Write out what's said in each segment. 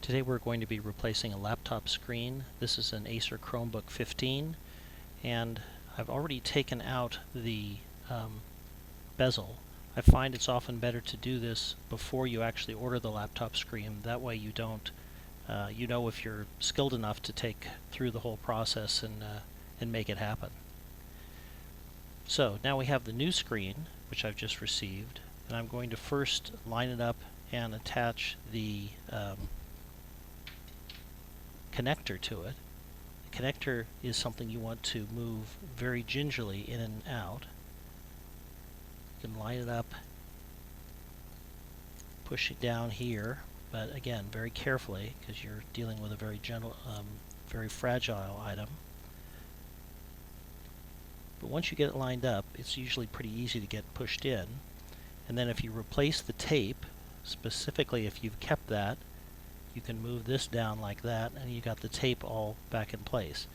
Today we're going to be replacing a laptop screen. This is an Acer Chromebook 15, and I've already taken out the bezel. I find it's often better to do this before you actually order the laptop screen. That way you don't, you know if you're skilled enough to take through the whole process and make it happen. So now we have the new screen, which I've just received, and I'm going to first line it up and attach the connector to it. The connector is something you want to move very gingerly in and out. You can line it up, push it down here, but again very carefully because you're dealing with a very gentle, very fragile item. But once you get it lined up, it's usually pretty easy to get pushed in. And then if you replace the tape, specifically if you've kept that, you can move this down like that and you got the tape all back in place.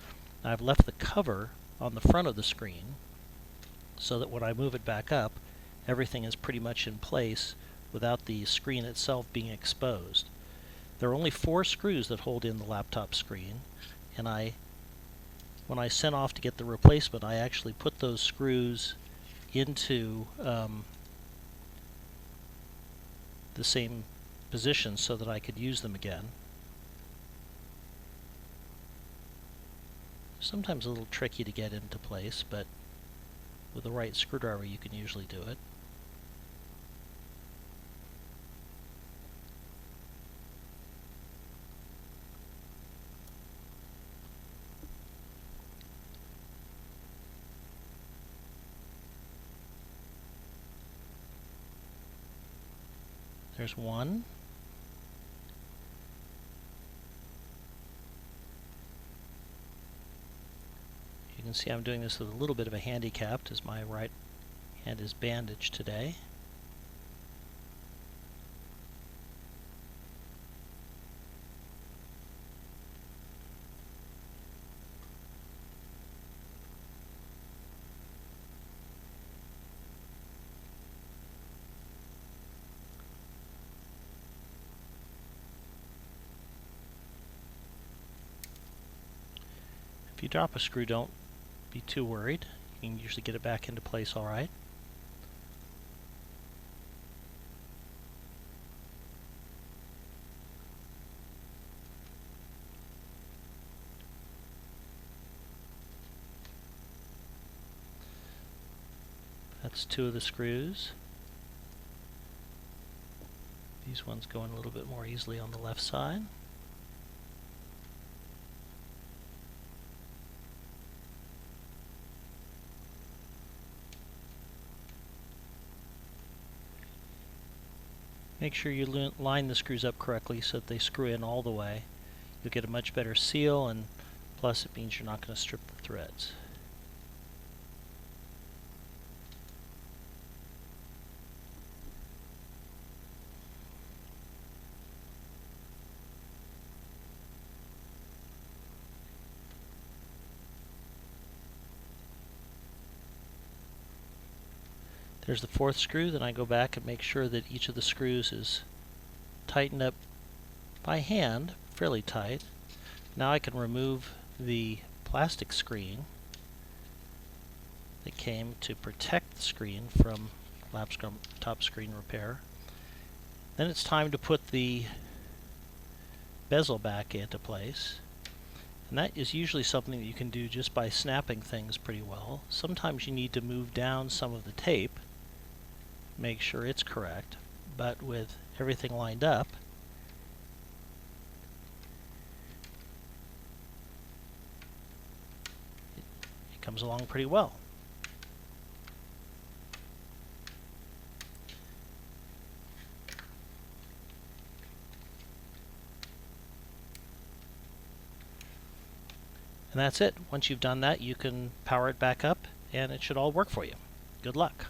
Now I've left the cover on the front of the screen so that when I move it back up, everything is pretty much in place without the screen itself being exposed. There are only 4 screws that hold in the laptop screen, and when I sent off to get the replacement, I actually put those screws into the same position so that I could use them again. Sometimes a little tricky to get into place, but with the right screwdriver you can usually do it. There's one. You can see I'm doing this with a little bit of a handicap as my right hand is bandaged today. If you drop a screw, don't be too worried. You can usually get it back into place all right. That's 2 of the screws. These ones go in a little bit more easily on the left side. Make sure you line the screws up correctly so that they screw in all the way. You'll get a much better seal, and plus it means you're not going to strip the threads. There's the 4th screw. Then I go back and make sure that each of the screws is tightened up by hand, fairly tight. Now I can remove the plastic screen that came to protect the screen from laptop screen repair. Then it's time to put the bezel back into place. And that is usually something that you can do just by snapping things pretty well. Sometimes you need to move down some of the tape, make sure it's correct, but with everything lined up, it comes along pretty well. And that's it. Once you've done that, you can power it back up and it should all work for you. Good luck.